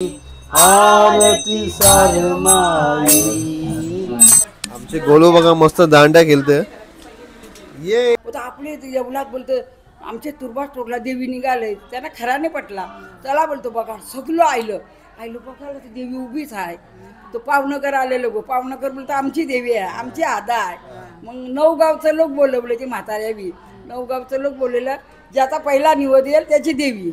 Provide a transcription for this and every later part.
आरती सारमाई। आमचे गोलू बघा मस्त दांड्या खेळते। ये आपले येवलात बोलतो आमचे तुरबास टोकला देवी निघाले त्यांना खरा नाही पटला। चला बोलतो बघा सगळं आयलं बघायला ती देवी उभीच आहे। तो पावनकर आलेलो गो पावनकर बोलतो आमची देवी आहे आमची आदा आहे। मग 9 गावचं लोक बोलवले ते म्हाताऱ्या बी 9 गावचं लोक बोललेलं ज्याचा पहिला निवड येईल त्याची देवी।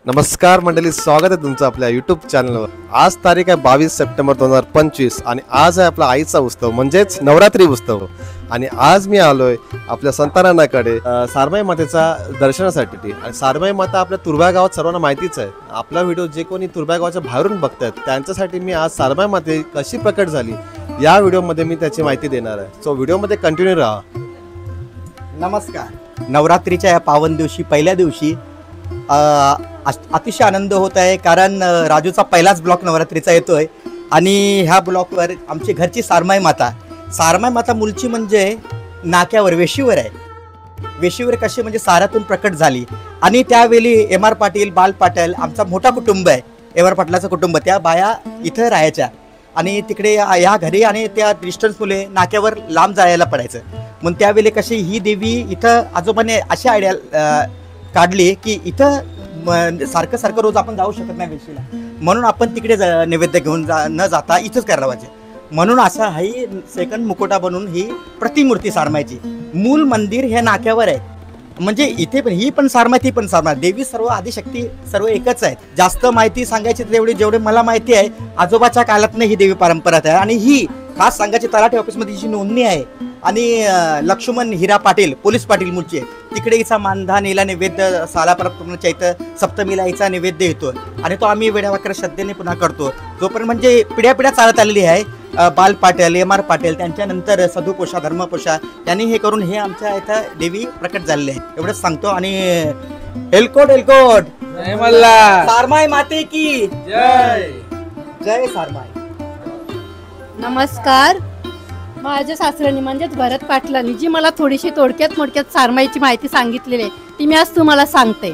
नमस्कार मंडळी, स्वागत आहे तुमचं आपल्या यूट्यूब चॅनलवर। आज तारीख आहे 22 सप्टेंबर 2025 आणि आज आहे आपला आईचा उत्सव म्हणजेच नवरात्री उत्सव। आणि आज मी आलोय आपल्या संतानाकडे सारमाई मातेचा दर्शनासाठी। आणि सारमाई माता आपल्या तुर्भा गावात सर्वांना माहितीच आहे। आपला व्हिडिओ जे कोणी तुर्भा गावाच्या बाहेरून बघतायत त्यांच्यासाठी मी आज सारमाई माते कशी प्रकट झाली या व्हिडिओमध्ये मी त्याची माहिती देणार आहे। सो व्हिडिओमध्ये कंटिन्यू राहा। नमस्कार। नवरात्रीच्या या पावन दिवशी पहिल्या दिवशी अतिशय आनंद होत आहे, कारण राजूचा पहिलाच ब्लॉक नवरात्रीचा येतोय आणि ह्या ब्लॉकवर आमची घरची सारमाई माता मूलची म्हणजे नाक्यावर वेशीवर आहे। वेशीवर कशी म्हणजे सारातून प्रकट झाली आणि त्यावेळी MR पाटील बाल पाटील आमचा मोठा कुटुंब आहे। MR पाटलाचं कुटुंब त्या बाया इथं राहायच्या आणि तिकडे या घरी आणि त्या डिस्टन्स मुले नाक्यावर लांब जायला पडायचं। मग त्यावेळी कशी ही देवी इथं आजोबाने अशी आयडिया काढली की इथं सारखं रोज आपण जाऊ शकत नाही वेशीला, म्हणून आपण तिकडे नैवेद्य घेऊन न जाता इथंच करावायचे। म्हणून असा ही सेकंड मुकुटा बनवून ही प्रतिमूर्ती सारमाईची मूल मंदिर हे नाक्यावर आहे। म्हणजे इथे पण ही पण सारमाई ती पण सारमाई, देवी सर्व आदिशक्ती सर्व एकच आहे। जास्त माहिती सांगायची तेवढी जेवढे मला माहिती आहे आजोबाच्या काळातनं ही देवी परंपरा आहे आणि ही खास सांगायची तलाठी ऑफिसमध्ये हिची नोंदणी आहे। आणि लक्ष्मण हिरा पाटील पोलीस पाटील मूळचे तिकडे हिचा मानधान हिला नैवेद्य सालापर्यंत चैत्र सप्तमीला हिचा नैवेद्य येतो आणि तो आम्ही वेड्यावाकर श्रद्धेने पुन्हा करतो। जोपर्यंत म्हणजे पिढ्या चालत आलेली आहे बाल पाटील MR पाटील त्यांच्यानंतर सधुपोषा धर्मपोषा त्यांनी हे करून हे आमच्या इथं देवी प्रकट झालेले आहे। एवढंच सांगतो आणि एलकोट जय मल्हार, सारमाई माते की जय जय सारमाई। नमस्कार। माझ्या सासऱ्यांनी म्हणजेच भरत पाटलांनी जी मला थोडीशी थोडक्यात सारमाईची माहिती सांगितलेली आहे ती मी आज तुम्हाला सांगते।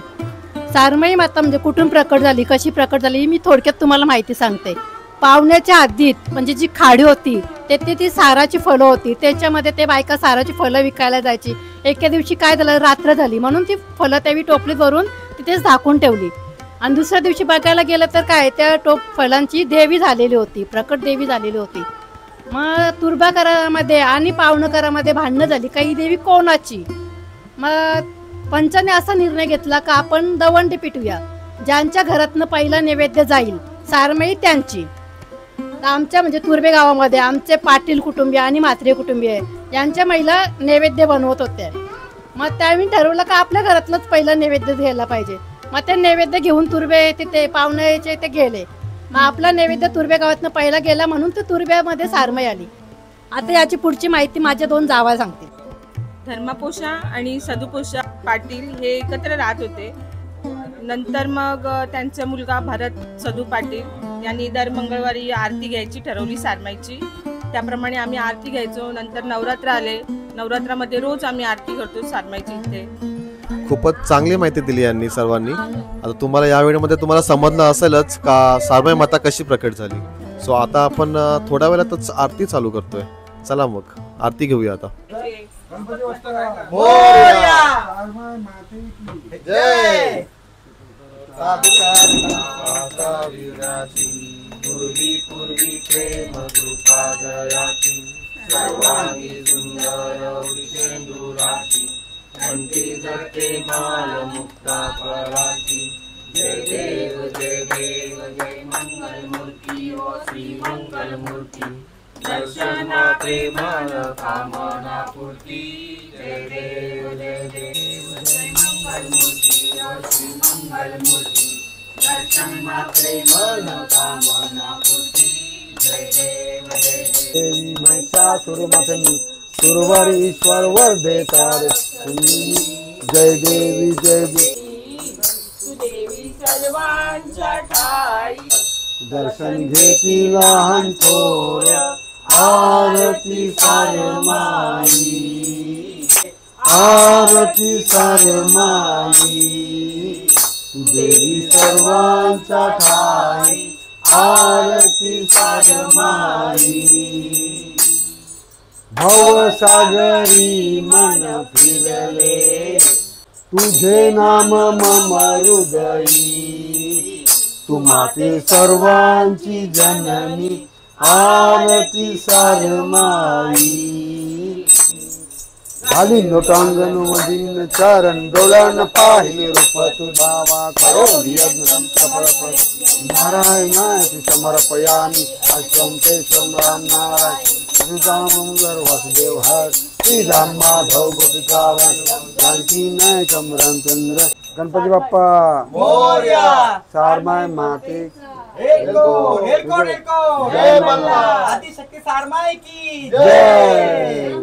सारमाई माता म्हणजे कुठून प्रकट झाली कशी प्रकट झाली मी थोडक्यात तुम्हाला माहिती सांगते। पावण्याच्या आधीत म्हणजे जी खाडी होती तेथे ती साराची फळं होती, त्याच्यामध्ये ते बायका साराची फळं विकायला जायची। एके दिवशी काय झालं रात्र झाली म्हणून ती फळं त्यावेळी टोपलीत भरून तिथेच झाकून ठेवली आणि दुसऱ्या दिवशी बघायला गेलं तर काय त्या फळांची देवी झालेली होती, प्रकट देवी झालेली होती। मग तुर्भाकरामध्ये आणि पावनकरामध्ये भांडणं झाली काही देवी कोणाची। मग पंचाने असा निर्णय घेतला का आपण दवंडी पिटूया, ज्यांच्या घरातनं पहिला नैवेद्य जाईल सारमाई त्यांची। आमच्या म्हणजे तुर्भे गावामध्ये आमचे पाटील कुटुंबीय आणि म्हात्रे कुटुंबीय यांच्या महिला नैवेद्य बनवत होत्या। मग त्यावेळी ठरवलं का आपल्या घरातलंच पहिलं नैवेद्य घ्यायला पाहिजे। मग ते नैवेद्य घेऊन तुर्भे तिथे पावण्याचे ते गेले। मग आपला नैवेद्य तुर्भे गावातनं पहिला गेला म्हणून ते तुर्भ्यामध्ये सारमाई आली। आता याची पुढची माहिती माझ्या 2 जावा सांगते। धर्मपोषा आणि सदुपोषा पाटील हे एकत्र राहत होते। नंतर मग त्यांचा मुलगा भरत सदू पाटील यांनी दर मंगळवारी आरती घ्यायची ठरवली सारमाईची। त्याप्रमाणे आम्ही आरती घ्यायचो। नंतर नवरात्र आले, नवरात्रामध्ये रोज आम्ही आरती करतो सारमाईची इथे। खूपच चांगली माहिती दिली यांनी सर्वांनी। आता तुम्हाला या व्हिडिओमध्ये तुम्हाला समजलं असेलच का सारमाई माता कशी प्रकट झाली। सो आता आपण थोड्या वेळातच आरती चालू करतोय। चला मग आरती घेऊया आता। जय पूर्वी प्रेम कृपा जयाची सर्वांगी सुंदर सेंदुराची कंठी जळते माल मुक्ता फळाची। जय देव जय मंगल मूर्ती ओ श्री मंगल मूर्ती दर्शना प्रेमाळ कामना पूर्ती। जय देव जय मंगल मूर्ती ओ श्री मंगल मूर्ती दर्शना प्रेमाळ कामना पूर्ती। जय देव देवी महिषासुरमर्दिनी सुरवरीश्वर वरदे तारे जय देवी देवी सर्वांच्या ठाई दर्शन घेती लहान थोर आरती सारमाई देवी सर्वांच्या ठाई आरती सारमाई भवसागरी मन फिरले तुझे नाम मम हृदयी तू माते सर्वांची जननी आरती सारमाई खाली लोटांगण मधीन चरण डोळ्यान पाहिले रूप तुझावा करो नारायणाची समर्पयामी अश्वम केशवम राम नारायण मंगल वासुदेव हर श्रीराम माधव गोपिकावन जानकी नायकम रामचंद्र गणपती बाप्पा मोरया सारमाय माते जय मल्ला आदिशक्ती सारमाई की जय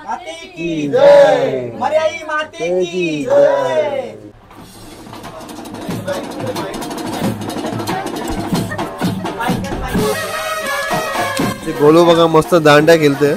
माते की जय मर्याई माते की जय ते गोलू बघा मस्त दांड्या खेळते.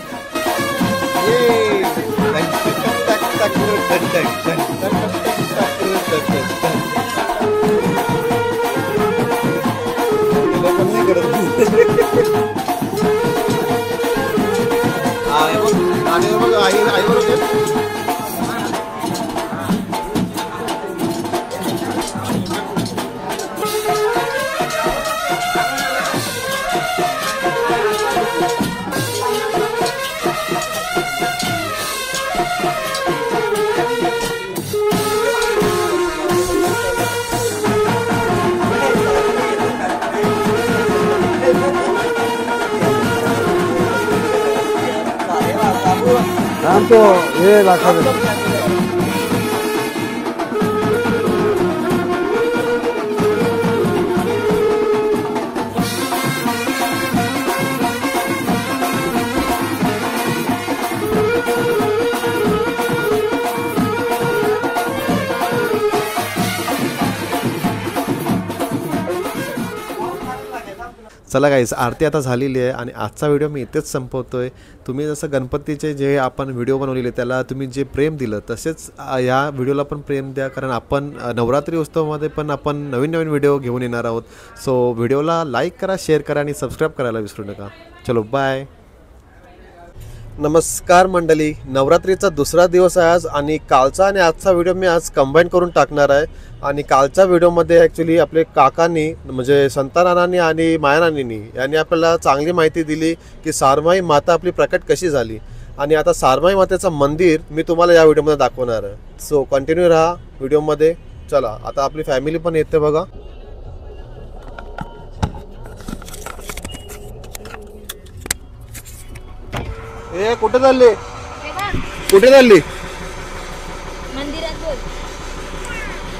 तो हे दाखवलं चला गाईस, आरती आता झालेली आहे आणि आजचा व्हिडिओ मी इथेच संपवतोय. तुम्ही जसं गणपतीचे जे आपण व्हिडिओ बनवलेले त्याला तुम्ही जे प्रेम दिलं तसेच या व्हिडिओला पण प्रेम द्या, कारण आपण नवरात्री उत्सवामध्ये पण आपण नवीन नवीन व्हिडिओ घेऊन येणार आहोत. सो व्हिडिओला लाईक करा, शेअर करा आणि सबस्क्राईब करायला विसरू नका. चलो बाय. नमस्कार मंडळी, नवरात्रीचा दुसरा दिवस आहे आज आणि कालचा आणि आजचा व्हिडिओ मी आज कंबाईन करून टाकणार आहे. आणि कालच्या व्हिडिओमध्ये ॲक्च्युली आपले काकांनी म्हणजे संतानानांनी आणि मायानानींनी यांनी आपल्याला चांगली माहिती दिली की सारमाई माता आपली प्रकट कशी झाली. आणि आता सारमाई मातेचं मंदिर मी तुम्हाला या व्हिडिओमध्ये दाखवणार आहे. सो कंटिन्यू राहा व्हिडिओमध्ये. चला आता आपली फॅमिली पण येते बघा. ए कुठे चालली, कुठे चालली?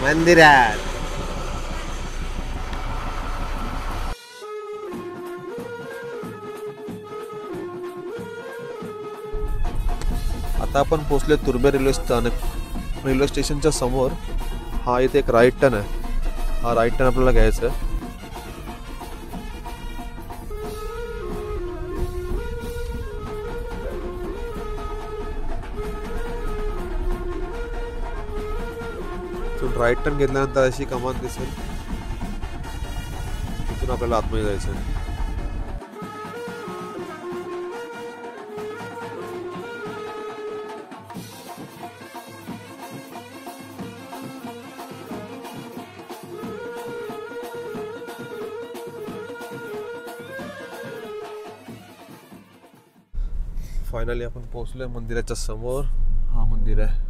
मंदिरात. आता आपण पोहोचले तुर्बे रेल्वे स्थानक. रेल्वे स्टेशनच्या समोर हा इथे एक राईट टर्न आहे. हा राईट टर्न आपल्याला घ्यायचा आहे. राईट टर्न घेतल्यानंतर अशी कमान दिसेल, तिथून आपल्याला आतमध्ये जायचं आहे. फायनली आपण पोहोचलोय मंदिराच्या समोर. हा मंदिर आहे.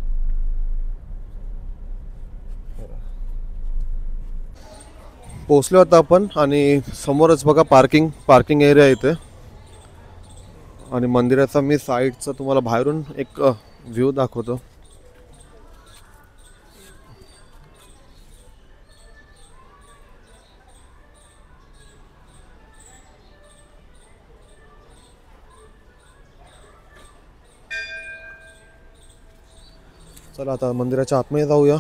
पोहोचलो आता आपण आणि समोरच बघा पार्किंग एरिया इथे. आणि मंदिराचा मी साईडचा तुम्हाला बाहेरून एक व्ह्यू दाखवतो. चला आता मंदिराच्या आतमध्ये जाऊया.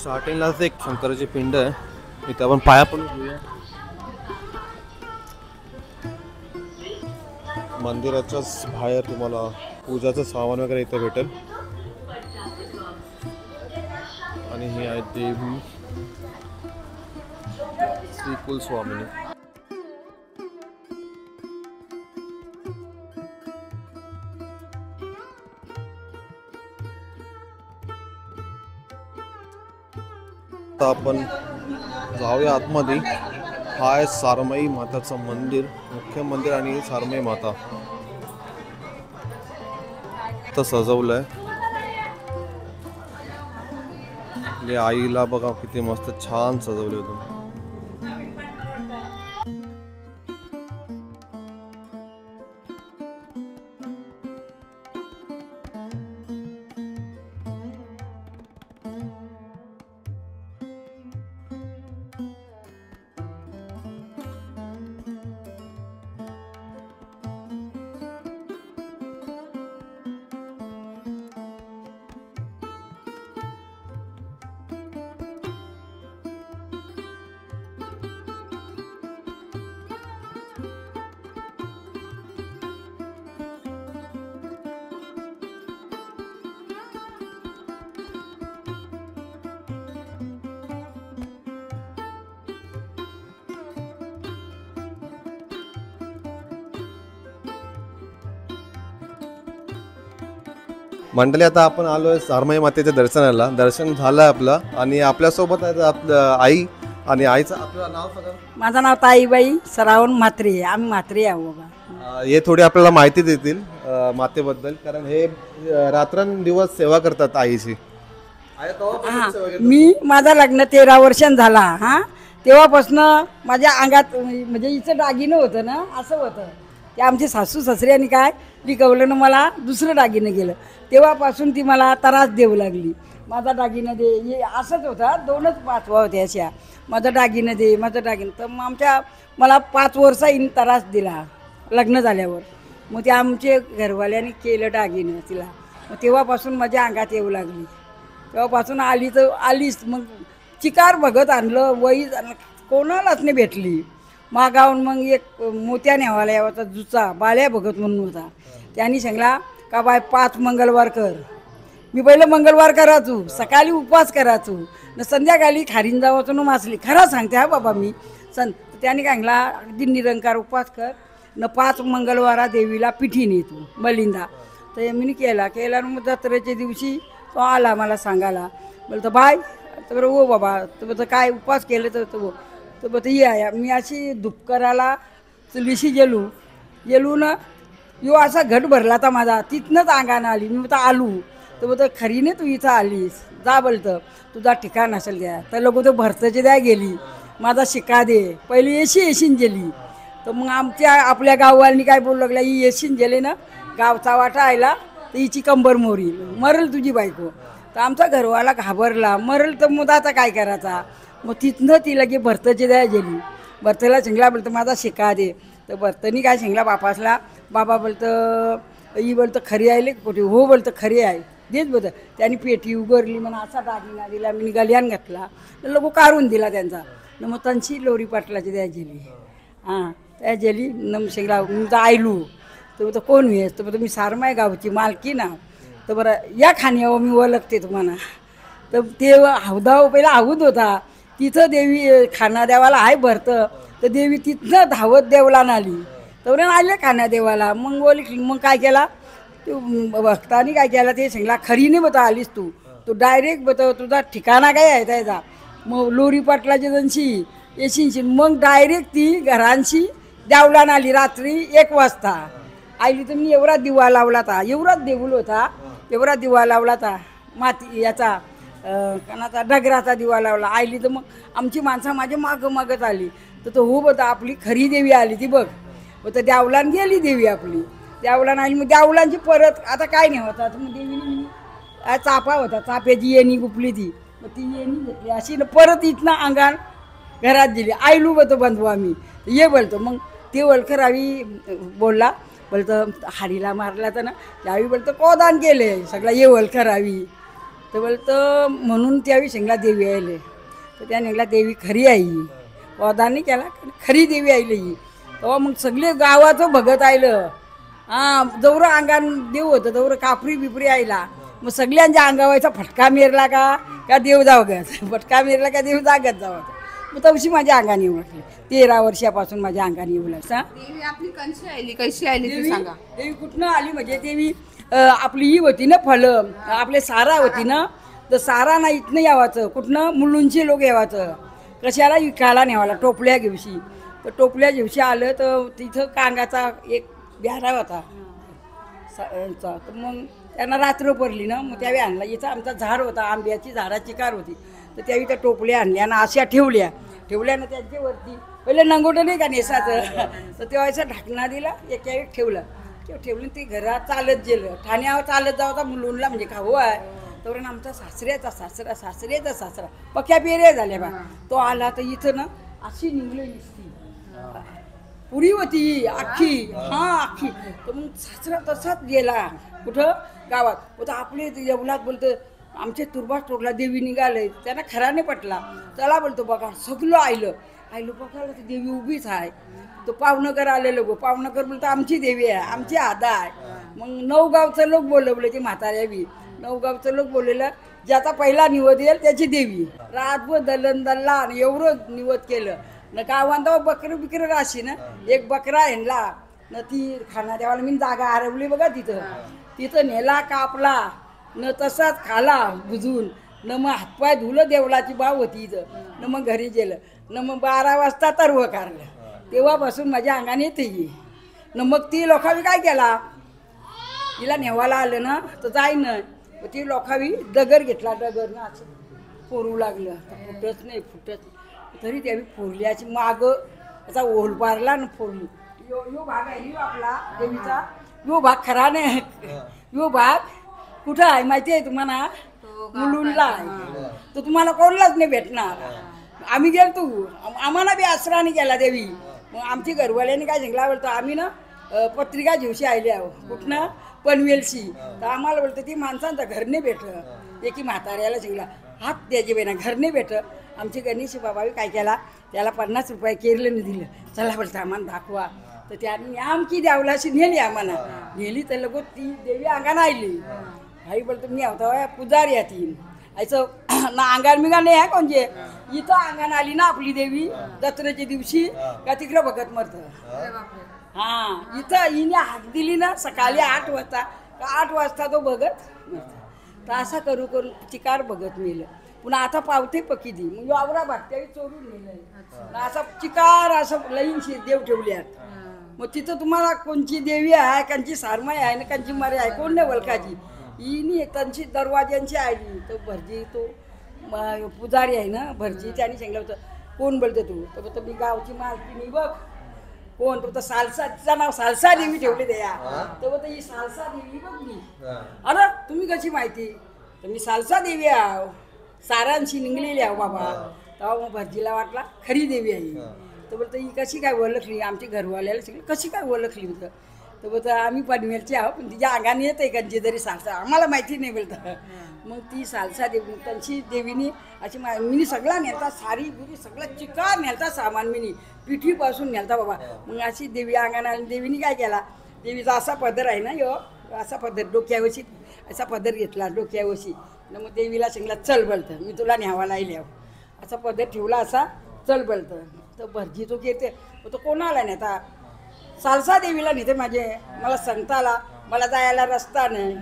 स्टार्टिंगलाच एक शंकराची पिंड आहे, इथे आपण पाया पडून घेऊया. मंदिराच्याच बाहेर तुम्हाला पूजाचं सामान वगैरे इथे भेटेल. आणि ही आहे देवी श्री कुलस्वामिनी. आता आपण जाऊया आतमध्ये. हा आहे सारमाई माताचं मंदिर, मुख्य मंदिर आणि सारमाई माता तर सजवलंय. आईला बघा किती मस्त छान सजवले होते. मंडळी आता आपण आलोय सारमाई मातेच्या दर्शनाला. दर्शन झालं आपलं आणि आपल्यासोबत आहे आपलं आई आणि आईचं आपलं नाव सांगा. माझं नाव ताईबाई श्रावण म्हात्रे. आम्ही म्हात्रे आहो बाबा. हे थोडी आपल्याला माहिती देतील मातेबद्दल, कारण हे रात्रंदिवस सेवा करतात आईची. हां, मी माझा लग्न 13 वर्षांनी झाला. हां, तेव्हापासून माझ्या अंगात म्हणजे हिचं दागिनं होतं ना, असं होतं ते आमचे सासू सासऱ्यांनी काय पिकवलं ना, मला दुसरं दागिनं गेलं. तेव्हापासून ती मला त्रास देऊ लागली. माझा दागिनं दे, हे असंच होता. 2च पाचवा होत्या अशा, माझं दागिनं दे, माझं दागिनं. तर मग मला 5 वर्ष हिने त्रास दिला लग्न झाल्यावर. मग ते आमचे घरवाल्याने केलं दागिनं तिला. मग तेव्हापासून माझ्या अंगात येऊ लागली. तेव्हापासून आली तर आलीच. मग चिकार बघत आणलं, वही कोणालाच नाही भेटली. मागावून मग एक मोत्या न्यावाला यावाचा जुचा बाल्या बघत म्हणून होता. त्यांनी सांगला का बाय 5 मंगळवार कर. मी पहिलं मंगळवार करायचो, सकाळी उपवास करायचो न संध्याकाळी खारीन जावाचो न मासली. खरं सांगते हा बाबा मी. त्याने काय सांगला अगदी निरंकार उपवास कर न 5 मंगळवारा देवीला पिठी नेतो मलिंदा. तर मी केला मग जत्रेच्या दिवशी तो आला मला सांगायला. बोलतो बाय तर हो बाबा. तर बोलतं काय उपवास केलं तर तर बोलतं ये आया. मी अशी दुपकराला चुलीशी गेलू ना, यो असा घट भरला तर माझा. तिथनंच अंगानं आली. मी बोलतं आलू. तर बोलतं खरीने तू इथं आलीस, जा बोलतं तुझा ठिकाण असेल द्या. तर लोक तो भरताची द्या गेली, माझा शिका दे. पहिली येशीन गेली. तर मग आपल्या गाववाल्यांनी काय बोलू लागला, ही येशीन गेले ना गावचा वाटा आयला तर हिची कंबर मोरी मरल तुझी बायको. तर आमचा घरवाला घाबरला. मरल तर मग आता काय करायचा. मग तिथनं ती लगे भरताची द्या गेली. भरतेला शिंगला बोलतं माझा शिका दे. तर भरतनी काय शिंगला बापासला. बाबा बोलतं ही बोलतं खरी आहे कुठे. हो बोलतं खरी आहे देच बोलतं. त्यांनी पेटी उघडली म्हणून असा दागिना दिला. मी गल्यान घातला. तर लोक काढून दिला त्यांचा. न मग त्यांची लोरी पाटलाची द्या गेली. हां, त्या गेली न शिंगला मी तर आयलू. तर बोलतं कोण वेस. तर बोलतं मी सारमाय गावची मालकी ना. तर बरं या खाण्यावर मी ओळखते तुम्हाला. तर ते हौदाव पहिला हौद होता तिथं देवी खाना देवाला आहे भरतं. तर देवी तिथनं धावत देवलान आली. तर आले खाना देवाला. मग ओळखली. मग काय केला भक्तानी काय केला ते सांगला खरीने बता आलीस तू. तो डायरेक्ट बता तुझा ठिकाणा काय आहे त्याचा. मग लोरी पाटलाची जणशी येशीनशी. मग डायरेक्ट ती घरांशी देवलान आली रात्री 1 वाजता आली. तर मी एवढा दिवा लावला होता, एवढाच देऊळ होता, एवढा दिवा लावला होता माती याचा कणाचा डगराचा दिवा लावला. आली तर मग आमची माणसं माझ्या मागत आली. तर तो हो बता आपली खरी देवी आली ती बघ. तर देवलान गेली देवी आपली. देवलान आली. मग देवलांची परत आता काय नाही होता. मग देवीने चापा होता, चाप्याची येणी गुपली ती. मग ती येणी घेतली अशी परत इथनं अंगाण घरात दिली. आयलू बतो बंधू आम्ही ये बोलतो. मग ते वळखरावी बोलला. बोलतं हाडीला मारला तर ना त्यावेळी बोलतं कोदान केले सगळा ये वळखरावी. तर बोलतं म्हणून त्यावेळी शेंगला देवी आले तर त्या निघला देवी खरी आई वदानी केला खरी देवी आईली ही तेव्हा मग सगळे गावाचं भगत आयलं जवळ अंगान देव होतं जवळ कापरी बिपरी आयला मग सगळ्यांच्या अंगावायचा फटका मेरला का देव जावगत फटका मेरला का देव जागत जावं मग तशी माझ्या अंगाने येऊ लागली 13 वर्षापासून माझ्या अंगाने येऊ लागला देवी आपली कशी आली ती सांगा. देवी कुठनं आली म्हणजे देवी आपली ही होती ना फळं आपले सारा होती ना तर सारा ना इथनं यावाचं कुठनं मुलुंची लोक यावाचं कशाला विकायला नेवाला टोपल्या घेवशी तर टोपल्या घेवशी आलं तर तिथं कांगाचा एक ब्यारा होता तर मग त्यांना रात्र पडली ना मग त्यावेळी आणला इथं आमचा झाड होता आंब्याची झाडाची कार होती तर त्यावेळी त्या टोपल्या आणल्या ना अशा ठेवल्या ना त्यांच्यावरती पहिले नंगोटं नाही का नेसाचं तर तेव्हा असं ढाकणा दिला एका वेळी ठेवलं ते घरात चालत गेलं ठाण्यावर चालत जावता मुलुंडला म्हणजे खाऊ आहे तर आमचा सासऱ्याचा सासरा पक्या पेऱ्या झाल्या बा तो आला तर इथं ना अशी निघली दिसती पुरी होती अख्खी अख्खी तर मग सासरा तसाच गेला कुठं गावात होता आपले येवलात बोलतं आमचे तुरबास तोडला देवी निघाले त्यांना खरा नाही पटला चला बोलतो बघा सगळं आयलं बघायला ती देवी उभीच आहे तो पावनगर आलेलो गो पावनगर बोलतो आमची देवी आहे आमची आदा आहे मग 9 गावचं लोक बोलवले ते म्हाताऱ्या बी 9 गावचं लोक बोललेलं ज्याचा पहिला निवद येईल त्याची देवी रातभर दल्ला आणि एवढं निवद केलं न गावांत बकरं बिकरं राशी ना एक बकरा आणला न ती खाना देवाला मी जागा हरवली बघा तिथं नेला कापला न तसाच खाला बुजून न मग हातपाय धुलं देवळाची बाव होती इथं न मग घरी गेलं न मग 12 वाजता तरव काढलं तेव्हापासून माझ्या अंगाने येते न मग ती लोकावी काय केला तिला नेवाला आलं ना तर जाई ना ती लोकावी दगड घेतला दगड ना असं फोरू लागलं फुटत तरी त्यावेळी फोरल्याची मागं त्याचा ओल पारला ना फोरली यो भाग आहे आपला देवीचा यो भाग खरा नाही यो भाग कुठं आहे माहिती आहे तुम्हाला मुलुंडला आहे तर तुम्हाला कोणलाच नाही भेटणार आम्ही गेलतो आम्हाला बी आसराने गेला देवी मग आमची घरवाल्याने काय सांगितलं बोलतो आम्ही ना पत्रिका दिवशी आले आहो कुठनं पनवेलशी तर आम्हाला बोलतो ती माणसांचं घर नाही भेटलं एकी म्हाताऱ्याला सांगितलं हात द्यायचे बाई ना घर नाही भेटत आमची गणेश बाबावी काय केला त्याला 50 रुपये केरलं दिलं चला बोलतं आम्हाला दाखवा तर त्याने आमची देवलाशी नेली आम्हाला नेली तर लगो ती देवी अंगाने आली आई बोलतो मी होता पुजारी आहे ती असं ना अंगान मिगा नाही आहे कोणचे इथं अंगाने आली ना आपली देवी दसऱ्याच्या दिवशी का तिकडं बघत मरतं इथं हिने हाक दिली ना सकाळी 8 वाजता का 8 वाजता तो बघत मरतं तर असा करून चिकार बघत मेलं पुन्हा आता पावते पकी दी मग आवरा भागत्यावी चोरून नेलं असा चिकार असं लईनशी देव ठेवल्यात मग तिथं तुम्हाला कोणची देवी आहे कांची सारमाई आहे ना कांची मरे आहे कोण नाही वलकाची ही त्यांची दरवाज्यांची आली तो भरजी तो पुजारी आहे ना भरजी त्याने सांगितलं होतं कोण बोलतो तू तर बोलतो मी गावची मालकीनी बघ कोण तो सालसा तिचं नाव सालसा देवी ठेवले द्या तर बोलतो ही सालसा देवी बघ मी अरे तुम्ही कशी माहिती तर मी सालसा देवी आहो सारांशी निघलेली आहो बाबा तेव्हा मग भरजीला वाटला खरी देवी आहे तर बोलतं ही कशी काय ओळखली आमच्या घरवाल्याला सांगितलं कशी काय ओळखली होतं तर बोलतं आम्ही पनवेलचे आहो पण तिच्या अंगाने येत आहे कंची तरी सालसा आम्हाला माहिती नाही बोलतं मग ती सालसा देवी त्यांची देवीनी अशी मिनी सगळा नेलता सारी बिरी सगळं चिकार नेलता सामान मिनी पिठीपासून नेलता बाबा मग अशी देवी अंगाने आली देवीनी काय केला देवीचा असा पदर आहे ना यो असा पदर डोक्यावशी असा पदर घेतला डोक्यावशी मग देवीला सांगितलं चल बोलतं मी तुला न्यावा लायल्या असा पदर ठेवला असा चल बोलतं तर भरजी तो घेते तो कोणाला नेता सालसा देवीला नेते मला संताला मला जायला रस्ता नाही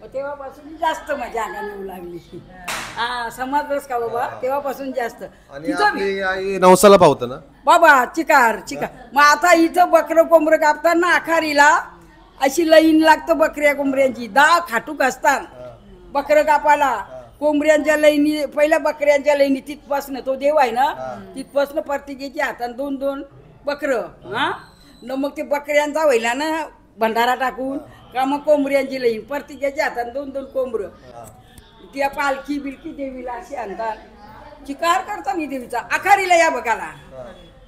मग तेव्हापासून जास्त माझ्या अंगाने येऊ लागली समाज रस का बाबा तेव्हापासून जास्त आई नवसाला पावतं ना बाबा चिकार मग आता इथं बकरं कोंबरं कापताना आखारीला अशी लाईन लागतं बकऱ्या कोंबऱ्यांची 10 खाटूक असतात बकरं कापायला कोंबड्यांच्या लाईनी पहिल्या बकऱ्यांच्या लाईनी तिथपासनं तो देव आहे ना तिथपासनं प्रत्येकाच्या हातात 2-2 बकरं न मग ते बकऱ्यांचा व्हायला ना भंडारा टाकून का मग कोंबड्यांची लाईन प्रत्येकाच्या हातात 2-2 कोंबरं त्या पालखी बिलकी देवीला अशी आणतात चिकार करता मी देवीचा आखारीला या बघायला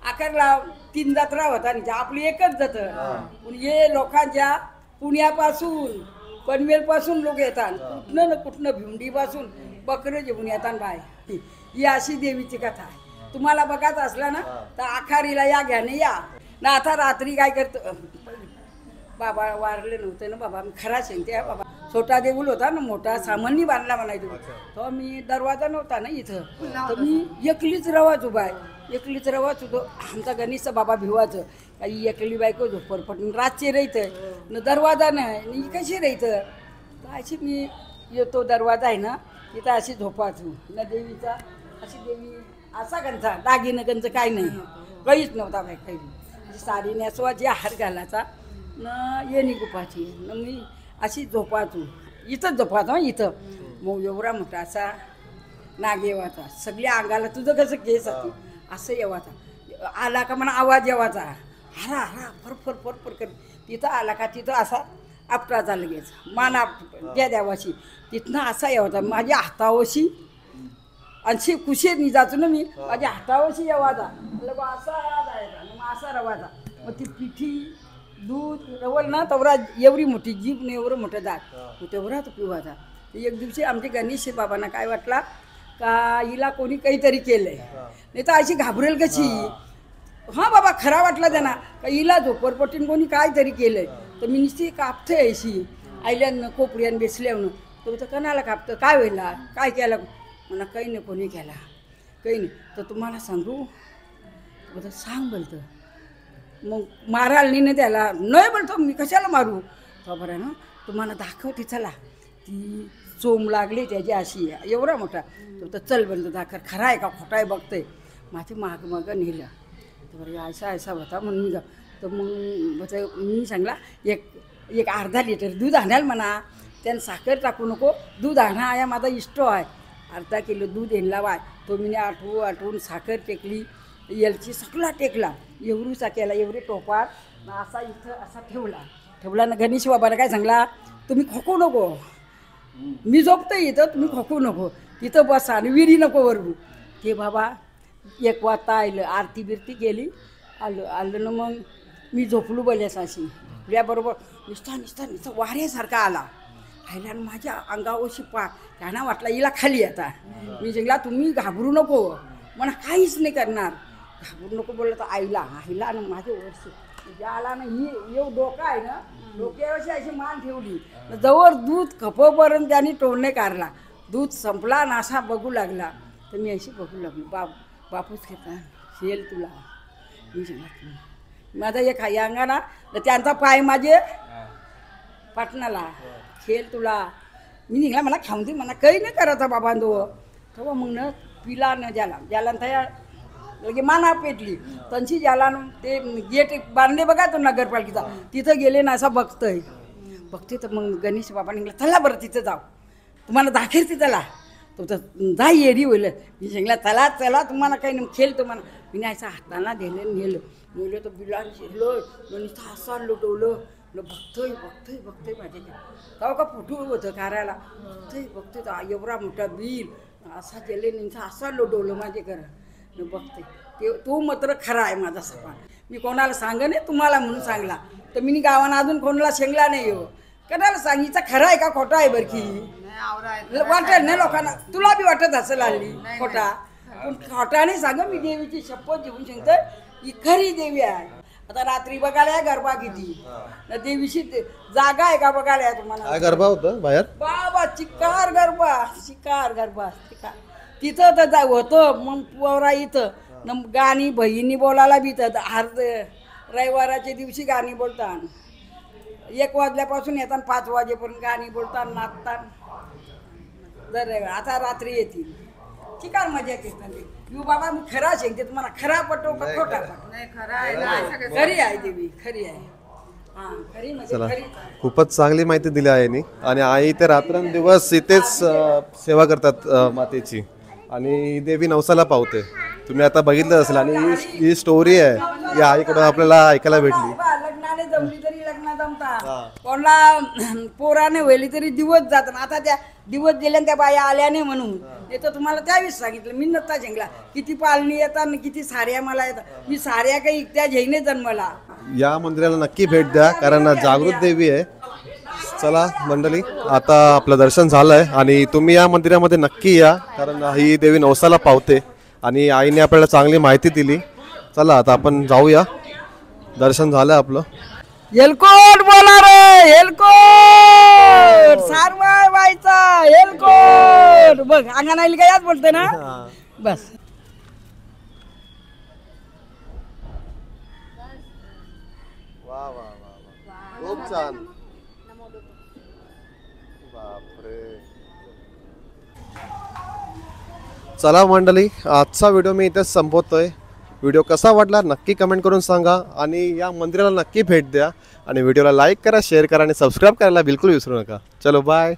आखारला 3 जत्रा होता आपली एकच जत्रा पण हे लोकांच्या पुण्यापासून पनवेलपासून लोक येतात कुठनं भिवंडीपासून बकरं जेवून येतात बाय. ही अशी देवीची कथा आहे. तुम्हाला बघायचं असलं ना तर आखारीला या घ्याने या ना. आता रात्री काय करतो, बाबा वारले नव्हते ना बाबा, मी खरा शेंगते बाबा. छोटा देऊळ होता ना मोठा, सामान्य बांधला म्हणायचो. तो मी दरवाजा नव्हता ना इथं, तर मी एकलीच रवाच उभा आहे. एकलीच रवाच होतो. आमचा गणेशचा बाबा भिवाचं काही एकली बायको झोपडपटून रातचे राहतं न, दरवाजा नाही कशी राहतं. तर अशी मी येतो, दरवाजा आहे ना तिथं अशी झोपायचो न. देवीचा अशी देवी असा गंजा दागिनं गंज काही नाही, काहीच नव्हता बाई काही. साडी नेसवाची, हार घालायचा न, येणी गुपाची न. मी अशी झोपायचो, इथंच झोपायचो इथं. मग एवढा मोठा असा नाग येवाचा, सगळ्या अंगाला तुझं कसं केस होती असं येवाचा. आला का म्हणा आवाज येवाचा, हरा हरा फर फर फर फर कर. तिथं आला का तिथं असा आपटाचा लगेच माना त्या देवाशी. तिथनं असा येवाचा माझ्या हातावशी. अशी कुशेत जातो ना मी, माझ्या हातावशी येवाचा. लग असा जायचा मग असा रवाचा. मग ती पिठी दूध रवल ना तेवढा एवढी मोठी जीभ नाही एवढं मोठं दाट तेवढा तो पिवाचा. एक दिवशी आमच्या गणेश बाबांना काय वाटला का हिला कोणी काहीतरी केलंय, नाही तर अशी घाबरेल कशी. हां बाबा खरा वाटला त्यांना का हिला झोपडपट्टीन कोणी काहीतरी केलंय. तर मी नुसती कापते अशी आयल्यानं कोपऱ्यानं बेसल्यानं. तर कणाला कापतं, काय व्हायला काय केलं म्हणा. काही नाही कोणी केला, काही नाही. तर तुम्हाला सांगू बरं सांग बोलतं. मग मारायला नाही त्याला, नाही बोलतो मी कशाला मारू. तो बरं ना तुम्हाला दाखवते चला. ती चोम लागली त्याची अशी एवढा मोठा. तो तर चल बोलतो दाखर खरा आहे का खोटा आहे बघतोय. माझी माग मग नेलं. तर बरं असा होता म्हणून मी तर मग मी सांगला एक अर्धा लिटर दूध आणाल म्हणा. त्यानं साखर टाकू नको, दूध आणा आया माझा इष्ट आहे. अर्धा किलो दूध येणला वाय. तो मी आठवून साखर टेकली, एलची सगळा टेकला, एवढूसा केला एवढे टोपार असा इथं असा ठेवला ना. गणेश बाबाला काय सांगला, तुम्ही खोकू नको, मी झोपतो इथं, तुम्ही खोकू नको, तिथं बसा आणि विरी नको वरवू. ते बाबा 1 वाजता आलं, आरती बिरती केली, आलं ना. मग मी झोपलो बल्यास अशी आपल्याबरोबर नुसता वाऱ्यासारखा आला. खायला माझ्या अंगावरशी त्यांना वाटला हिला खाली आता. मी सांगला तुम्ही घाबरू नको म्हणा, काहीच नाही करणार, घाबरू नको बोललं. तर आईला ना माझ्या वर्ष आला ना, ही एव डोका आहे ना, डोक्यावरशी अशी मान ठेवली. जवळ दूध खपोपर्यंत त्यांनी टोळणे काढला. दूध संपला ना असा बघू लागला. तर मी अशी बघू लागली. बापूच घेता शेल तुला. मी सांगितलं माझा एक आई अंगाना तर त्यांचा पाय माझे पाटणाला खेळ तुला. मी निघला मला खाऊन दे म्हणा, काही नाही करायचा बाबा दो. तेव्हा मग न पिला न ज्याला त्या लगे माना पेटली त्यांची ज्याला ते गेट बांधले बघा तो नगरपालिकेचा, तिथं गेले ना असा बघतोय. तर मग गणेश बाबा निघला चला बरं तिथं जाऊ, तुम्हाला दाखेल तिथं ला. तो तर जा येरी होईल. मी सांगितलं चला तुम्हाला काही नाही खेळ तुम्हाला. मी नाही असं हाताना नेलं तर बिलान शिरलं नुसतं असा लुटवलं. बघतोय माझ्या तेव्हा का फुटू होतं कारायला. बघतोय एवढा मोठा बिल असा गेले नुसतं असा लुटवलं माझे घरं. बघते ते तो मात्र खरा आहे माझा सपान. मी कोणाला सांग नाही तुम्हाला म्हणून सांगला. तर मी गावानं अजून कोणाला शेंगला नाही हो. कोणाला सांगितलं खरा आहे का खोटा आहे बरं की वाटत नाही लोकांना. तुला बी वाटत असेल आली खोटा, पण खोटा नाही सांग. मी देवीची शपथ घेऊन सांगते ही खरी देवी आहे. आता रात्री बघायला गरबा किती देवीची जागा आहे का बघायला तुम्हाला. काय गरबा होतं बाहेर बाबा चिकार गरबा तिथं तर होतं. मग पोरा इथं गाणी बहिणी बोलायला बी तर रविवाराच्या दिवशी गाणी बोलतात. 1 वाजल्यापासून येतात 5 वाजेपर्यंत गाणी बोलतात नाचतात. दर आता रात्री येतील चिकार मजा येते. यू बाबा मी खरा शेंगते तुम्हाला, खरा पटो का खोटा पटो. खरी आहे देवी, खरी आहे. हां खरी म्हणजे चला, खरी. खूपच चांगली माहिती दिली आहे. आणि आई ते रात्रंदिवस इथेच सेवा करतात मातेची. आणि देवी नवसाला पावते. तुम्ही आता बघितलं असेल. आणि ही स्टोरी आहे या आईकडून आपल्याला ऐकायला भेटली. लग्नाने जमली तरी लग्न जमतात, कोणाला पोराने वेळी तरी दिवस जातात. आता त्या दिवस गेल्या त्या बाया आल्याने म्हणून येतं. तुम्हाला त्यावेळेस सांगितलं मी नसता शेंगला. किती पालणी येतात आणि किती साऱ्या मला येतात. मी साऱ्या काही त्या जैने जन्मला. या मंदिराला नक्की भेट द्या, कारण जागृत देवी आहे. चला मंडळी, आता आपलं दर्शन झालंय आणि तुम्ही या मंदिरामध्ये नक्की या, कारण ही देवी नवसाला पावते आणि आईने आपल्याला चांगली माहिती दिली. चला आता आपण जाऊया. दर्शन झालं आपलं. एलकोट बोला रे, एलकोट सारमाय बाईचा एलकोट. बघ अंगण आली का, याच बोलते ना बस. खूप छान. चला मंडळी, आजचा व्हिडिओ मी इथेच संपवतोय. व्हिडिओ कसा वाटला नक्की कमेंट करून सांगा आणि या मंदिराला नक्की भेट द्या आणि व्हिडिओला लाईक करा, शेअर करा आणि सबस्क्राईब करायला बिलकुल विसरू नका. चलो बाय.